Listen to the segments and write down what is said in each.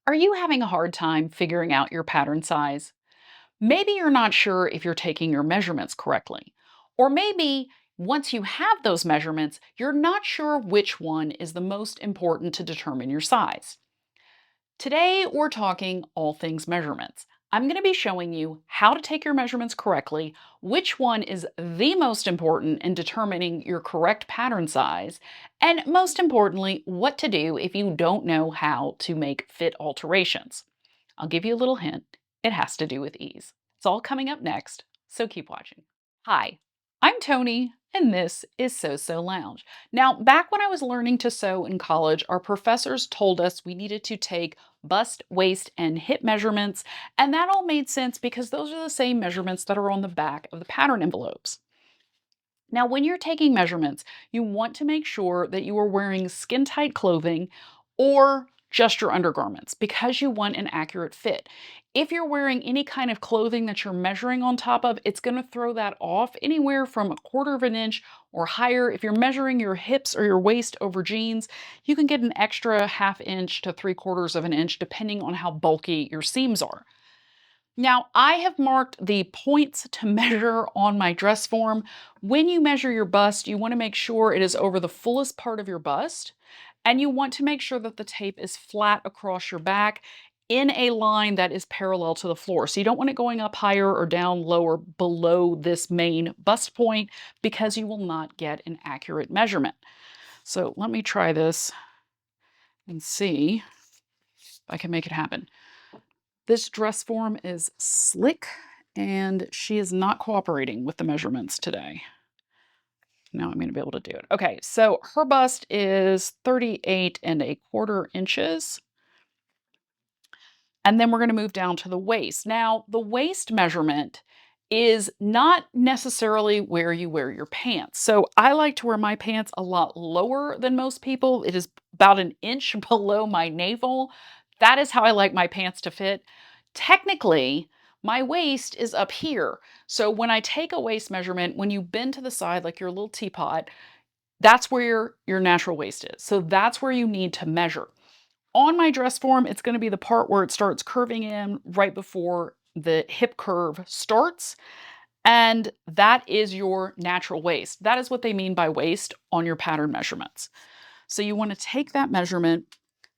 Are you having a hard time figuring out your pattern size? Maybe you're not sure if you're taking your measurements correctly. Or maybe once you have those measurements, you're not sure which one is the most important to determine your size. Today, we're talking all things measurements. I'm going to be showing you how to take your measurements correctly, which one is the most important in determining your correct pattern size, and most importantly, what to do if you don't know how to make fit alterations. I'll give you a little hint. It has to do with ease. It's all coming up next, so keep watching. Hi, I'm Tony, and this is Sew Lounge. Now, back when I was learning to sew in college, our professors told us we needed to take bust, waist, and hip measurements, and that all made sense because those are the same measurements that are on the back of the pattern envelopes. Now, when you're taking measurements, you want to make sure that you are wearing skin tight clothing or just your undergarments because you want an accurate fit. If you're wearing any kind of clothing that you're measuring on top of, it's going to throw that off anywhere from a quarter of an inch or higher. If you're measuring your hips or your waist over jeans, you can get an extra half inch to three-quarters of an inch depending on how bulky your seams are. Now, I have marked the points to measure on my dress form. When you measure your bust, you want to make sure it is over the fullest part of your bust, and you want to make sure that the tape is flat across your back in a line that is parallel to the floor. So you don't want it going up higher or down lower below this main bust point because you will not get an accurate measurement. So let me try this and see if I can make it happen. This dress form is slick and she is not cooperating with the measurements today. Now I'm going to be able to do it. Okay, so her bust is 38 1/4 inches. And then we're going to move down to the waist. Now, the waist measurement is not necessarily where you wear your pants. So I like to wear my pants a lot lower than most people. It is about an inch below my navel. That is how I like my pants to fit. Technically, my waist is up here. So when I take a waist measurement, when you bend to the side like your little teapot, that's where your natural waist is. So that's where you need to measure. On my dress form, it's going to be the part where it starts curving in right before the hip curve starts. And that is your natural waist. That is what they mean by waist on your pattern measurements. So you want to take that measurement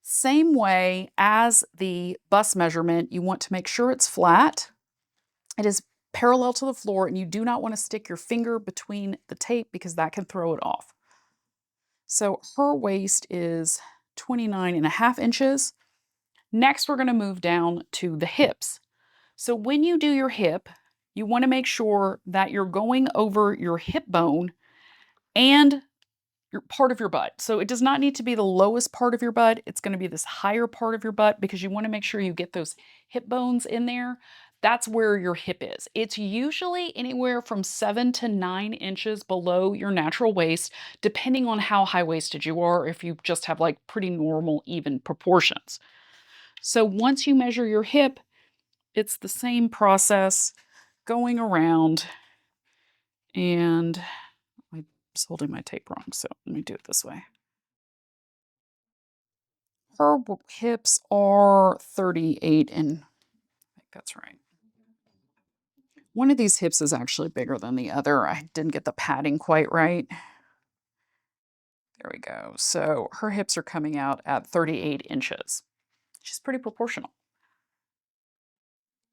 same way as the bust measurement. You want to make sure it's flat. It is parallel to the floor, and you do not want to stick your finger between the tape because that can throw it off. So her waist is 29 1/2 inches. Next, we're going to move down to the hips. So when you do your hip, you want to make sure that you're going over your hip bone and your part of your butt. So it does not need to be the lowest part of your butt. It's going to be this higher part of your butt because you want to make sure you get those hip bones in there. That's where your hip is. It's usually anywhere from 7 to 9 inches below your natural waist, depending on how high waisted you are, if you just have like pretty normal, even proportions. So once you measure your hip, it's the same process going around, and I was holding my tape wrong, so let me do it this way. Her hips are 38 and I think that's right. One of these hips is actually bigger than the other. I didn't get the padding quite right. There we go. So her hips are coming out at 38 inches. She's pretty proportional.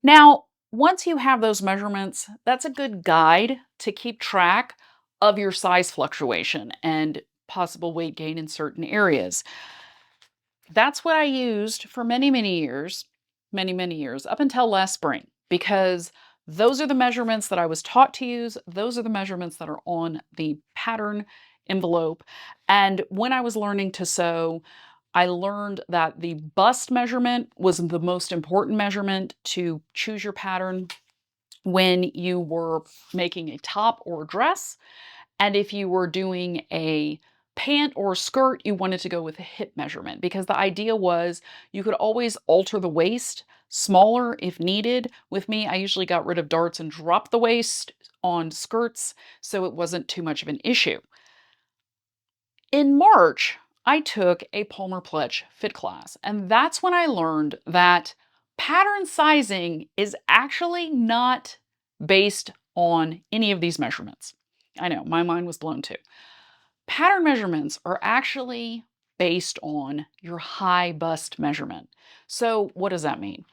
Now, once you have those measurements, that's a good guide to keep track of your size fluctuation and possible weight gain in certain areas. That's what I used for many years, up until last spring, because those are the measurements that I was taught to use. Those are the measurements that are on the pattern envelope. And when I was learning to sew, I learned that the bust measurement was the most important measurement to choose your pattern when you were making a top or a dress. And if you were doing a pant or a skirt, you wanted to go with a hip measurement because the idea was you could always alter the waist smaller if needed. With me, I usually got rid of darts and dropped the waist on skirts so it wasn't too much of an issue. In March, I took a Palmer Pletch fit class, and that's when I learned that pattern sizing is actually not based on any of these measurements. I know, my mind was blown too. Pattern measurements are actually based on your high bust measurement. So, what does that mean?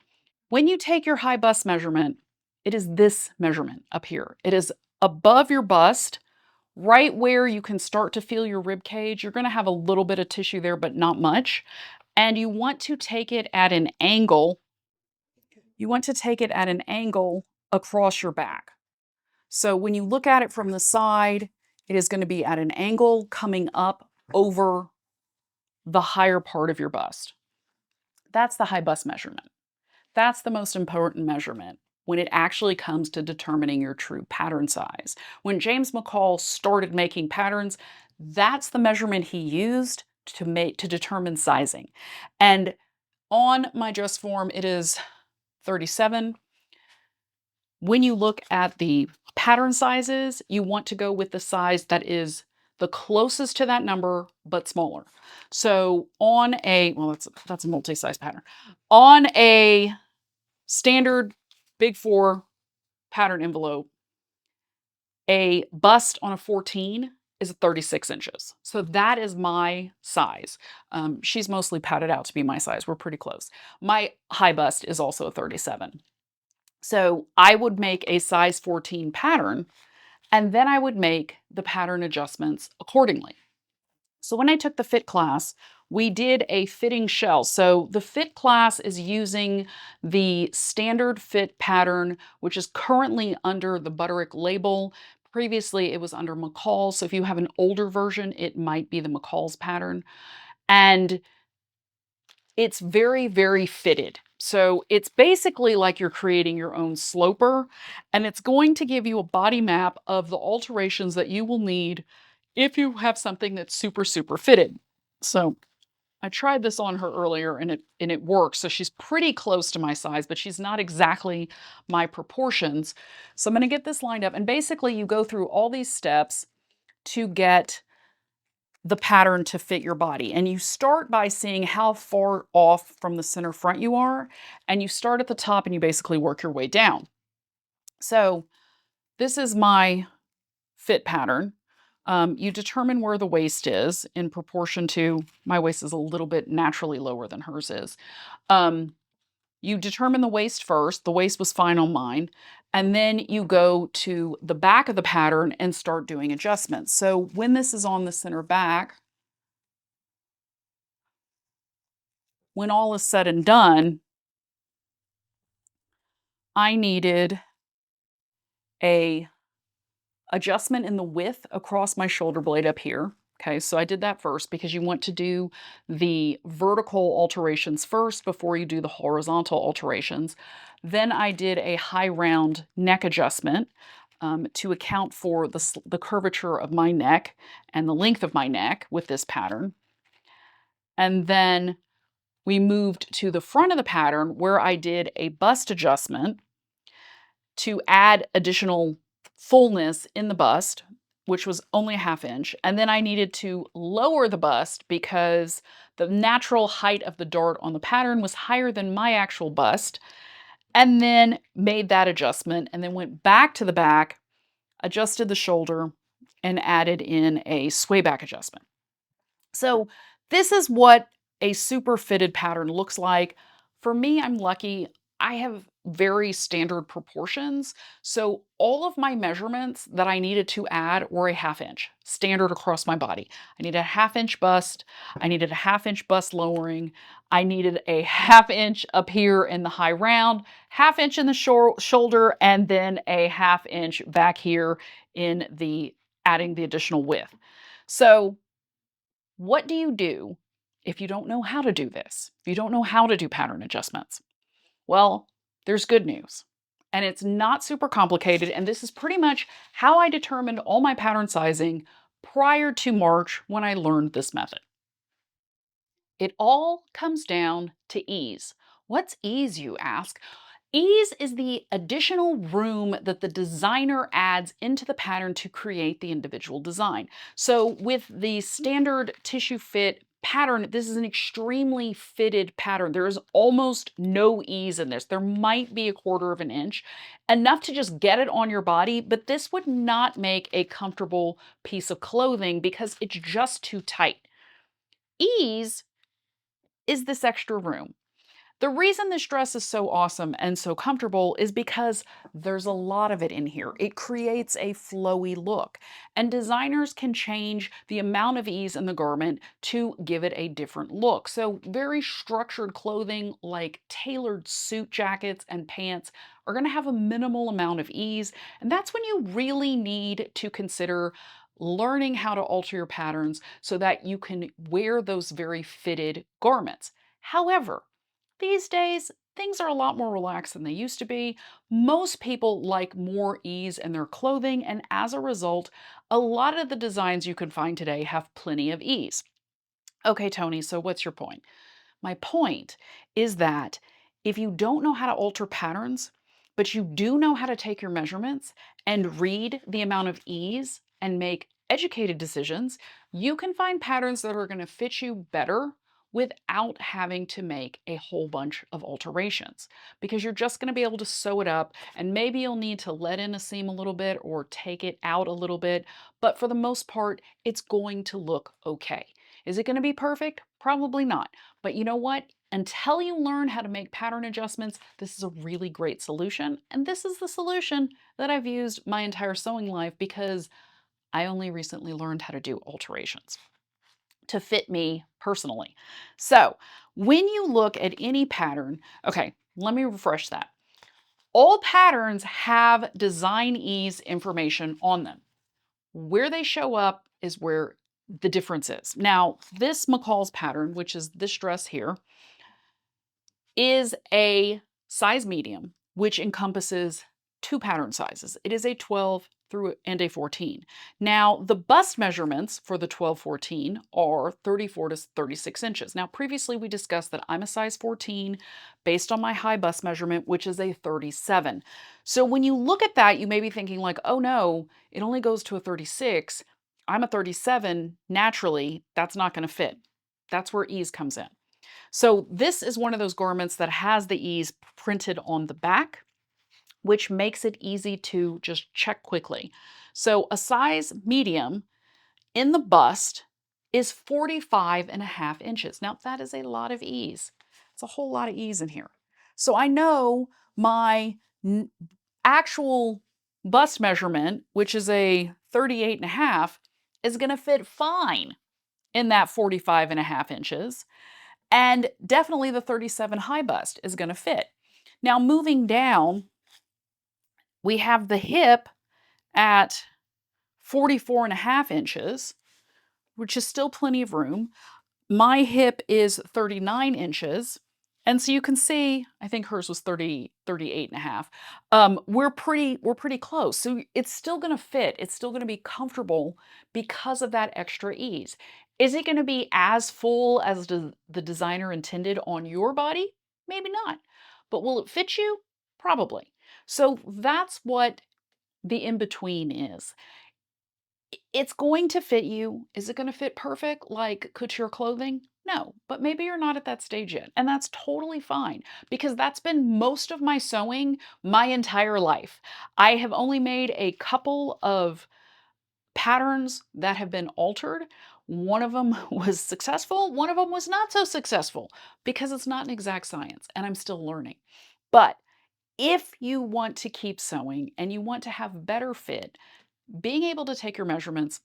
When you take your high bust measurement, it is this measurement up here. It is above your bust, right where you can start to feel your rib cage. You're going to have a little bit of tissue there, but not much. And you want to take it at an angle. You want to take it at an angle across your back. So when you look at it from the side, it is going to be at an angle coming up over the higher part of your bust. That's the high bust measurement. That's the most important measurement when it actually comes to determining your true pattern size. When James McCall started making patterns, that's the measurement he used to determine sizing. And on my dress form, it is 37. When you look at the pattern sizes, you want to go with the size that is the closest to that number, but smaller. So on a, well, that's a multi-size pattern. On a standard Big Four pattern envelope, a bust on a 14 is 36 inches. So that is my size. She's mostly padded out to be my size. We're pretty close. My high bust is also a 37. So I would make a size 14 pattern, and then I would make the pattern adjustments accordingly. So when I took the fit class, we did a fitting shell. So the fit class is using the standard fit pattern, which is currently under the Butterick label. Previously, it was under McCall. So if you have an older version, it might be the McCall's pattern. And it's very, very fitted. So it's basically like you're creating your own sloper, and it's going to give you a body map of the alterations that you will need if you have something that's super, super fitted. So I tried this on her earlier and it works. So she's pretty close to my size, but she's not exactly my proportions. So I'm going to get this lined up, and basically you go through all these steps to get the pattern to fit your body. And you start by seeing how far off from the center front you are, and you start at the top and you basically work your way down. So this is my fit pattern. You determine where the waist is in proportion to, my waist is a little bit naturally lower than hers is. You determine the waist first. The waist was fine on mine. And then you go to the back of the pattern and start doing adjustments. So when this is on the center back, when all is said and done, I needed a adjustment in the width across my shoulder blade up here. Okay, so I did that first because you want to do the vertical alterations first before you do the horizontal alterations. Then I did a high round neck adjustment to account for the curvature of my neck and the length of my neck with this pattern. And then we moved to the front of the pattern where I did a bust adjustment to add additional fullness in the bust, which was only a ½ inch. And then I needed to lower the bust because the natural height of the dart on the pattern was higher than my actual bust. And then made that adjustment and then went back to the back, adjusted the shoulder, and added in a sway back adjustment. So this is what a super fitted pattern looks like. For me, I'm lucky. I have very standard proportions. So all of my measurements that I needed to add were a ½ inch, standard across my body. I needed a ½ inch bust. I needed a ½ inch bust lowering. I needed a ½ inch up here in the high round, ½ inch in the shoulder, and then a ½ inch back here in the adding the additional width. So what do you do if you don't know how to do this? If you don't know how to do pattern adjustments? Well, there's good news. And it's not super complicated. And this is pretty much how I determined all my pattern sizing prior to March when I learned this method. It all comes down to ease. What's ease, you ask? Ease is the additional room that the designer adds into the pattern to create the individual design. So with the standard tissue fit pattern, this is an extremely fitted pattern. There is almost no ease in this. There might be a quarter of an inch, enough to just get it on your body, but this would not make a comfortable piece of clothing because it's just too tight. Ease is this extra room. The reason this dress is so awesome and so comfortable is because there's a lot of it in here. It creates a flowy look, and designers can change the amount of ease in the garment to give it a different look. So very structured clothing like tailored suit jackets and pants are going to have a minimal amount of ease, and that's when you really need to consider learning how to alter your patterns so that you can wear those very fitted garments. However, these days, things are a lot more relaxed than they used to be. Most people like more ease in their clothing, and as a result, a lot of the designs you can find today have plenty of ease. Okay, Tony, so what's your point? My point is that if you don't know how to alter patterns, but you do know how to take your measurements and read the amount of ease and make educated decisions, you can find patterns that are going to fit you better without having to make a whole bunch of alterations, because you're just going to be able to sew it up, and maybe you'll need to let in a seam a little bit or take it out a little bit, but for the most part, it's going to look okay. Is it going to be perfect? Probably not. But you know what? Until you learn how to make pattern adjustments, this is a really great solution. And this is the solution that I've used my entire sewing life because I only recently learned how to do alterations to fit me personally. So when you look at any pattern, okay, let me refresh that. All patterns have design ease information on them. Where they show up is where the difference is. Now, this McCall's pattern, which is this dress here, is a size medium, which encompasses two pattern sizes. It is a 12 through and a 14. Now, the bust measurements for the 12-14 are 34 to 36 inches. Now, previously we discussed that I'm a size 14 based on my high bust measurement, which is a 37. So when you look at that, you may be thinking like, oh no, it only goes to a 36. I'm a 37. Naturally, that's not going to fit. That's where ease comes in. So this is one of those garments that has the ease printed on the back, which makes it easy to just check quickly. So a size medium in the bust is 45.5 inches. Now that is a lot of ease. It's a whole lot of ease in here. So I know my actual bust measurement, which is a 38.5, is going to fit fine in that 45.5 inches. And definitely the 37 high bust is going to fit. Now moving down, we have the hip at 44.5 inches, which is still plenty of room. My hip is 39 inches. And so you can see, I think hers was 38.5. We're pretty close. So it's still going to fit. It's still going to be comfortable because of that extra ease. Is it going to be as full as the designer intended on your body? Maybe not. But will it fit you? Probably. So that's what the in-between is. It's going to fit you. Is it going to fit perfect like couture clothing? No, but maybe you're not at that stage yet. And that's totally fine because that's been most of my sewing my entire life. I have only made a couple of patterns that have been altered. One of them was successful, one of them was not so successful because it's not an exact science and I'm still learning. But if you want to keep sewing and you want to have better fit, being able to take your measurements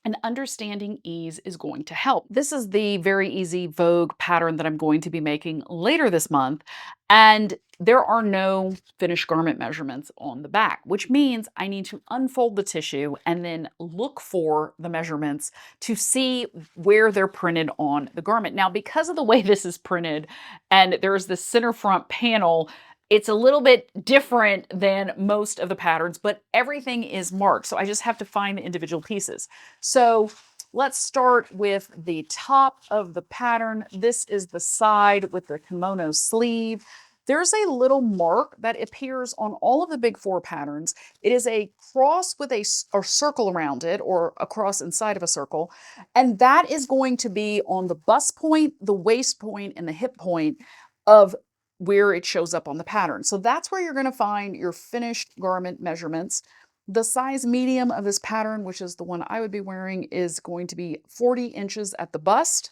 and understanding ease is going to help. This is the Very Easy Vogue pattern that I'm going to be making later this month, and there are no finished garment measurements on the back, which means I need to unfold the tissue and then look for the measurements to see where they're printed on the garment. Now, because of the way this is printed and there's this center front panel, it's a little bit different than most of the patterns, but everything is marked. So I just have to find the individual pieces. So let's start with the top of the pattern. This is the side with the kimono sleeve. there's a little mark that appears on all of the big four patterns. It is a cross with a circle around it, or a cross inside of a circle. And that is going to be on the bust point, the waist point, and the hip point of where it shows up on the pattern. So that's where you're going to find your finished garment measurements. The size medium of this pattern, which is the one I would be wearing, is going to be 40 inches at the bust.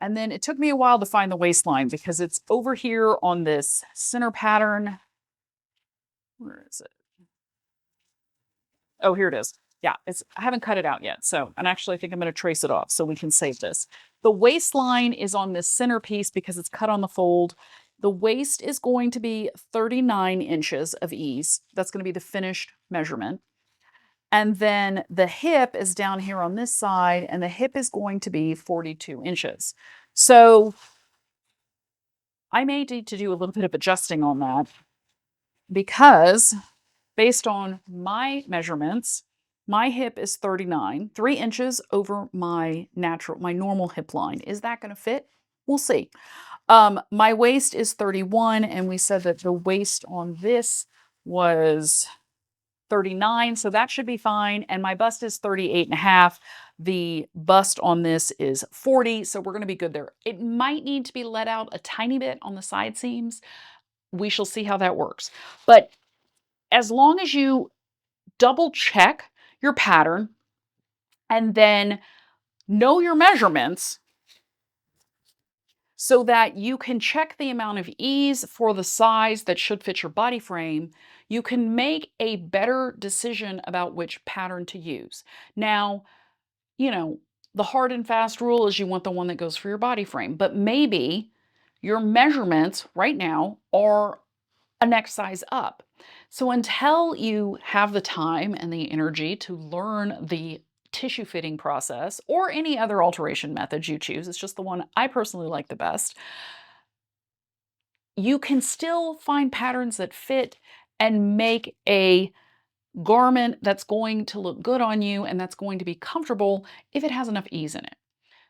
And then it took me a while to find the waistline because it's over here on this center pattern. Where is it? Oh, here it is. Yeah, I haven't cut it out yet. So, and actually I think I'm going to trace it off so we can save this. The waistline is on this center piece because it's cut on the fold. The waist is going to be 39 inches of ease. That's going to be the finished measurement. And then the hip is down here on this side, and the hip is going to be 42 inches. So I may need to do a little bit of adjusting on that because based on my measurements, my hip is 39, 3 inches over my normal hip line. Is that going to fit? We'll see. My waist is 31, and we said that the waist on this was 39, so that should be fine. And my bust is 38 and a half. The bust on this is 40, so we're going to be good there. It might need to be let out a tiny bit on the side seams. We shall see how that works. But as long as you double check your pattern and then know your measurements so that you can check the amount of ease for the size that should fit your body frame, you can make a better decision about which pattern to use. Now, the hard and fast rule is you want the one that goes for your body frame, but maybe your measurements right now are a next size up. So until you have the time and the energy to learn the tissue fitting process or any other alteration methods you choose, it's just the one I personally like the best, you can still find patterns that fit and make a garment that's going to look good on you and that's going to be comfortable if it has enough ease in it.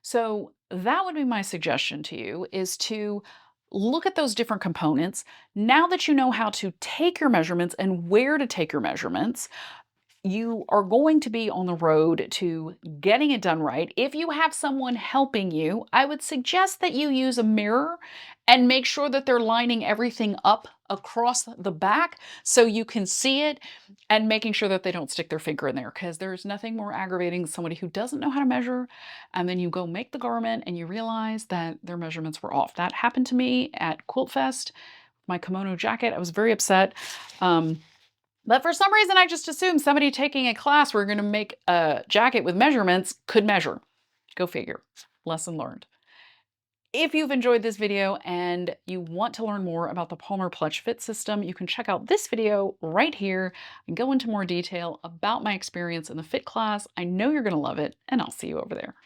So that would be my suggestion to you, is to look at those different components. Now that you know how to take your measurements and where to take your measurements, you are going to be on the road to getting it done right. If you have someone helping you, I would suggest that you use a mirror and make sure that they're lining everything up across the back so you can see it, and making sure that they don't stick their finger in there, because there's nothing more aggravating than somebody who doesn't know how to measure and then you go make the garment and you realize that their measurements were off. That happened to me at Quilt Fest, my kimono jacket. I was very upset. But for some reason, I just assumed somebody taking a class where we're going to make a jacket with measurements could measure. Go figure. Lesson learned. If you've enjoyed this video and you want to learn more about the Palmer Clutch Fit System, you can check out this video right here and go into more detail about my experience in the fit class. I know you're going to love it, and I'll see you over there.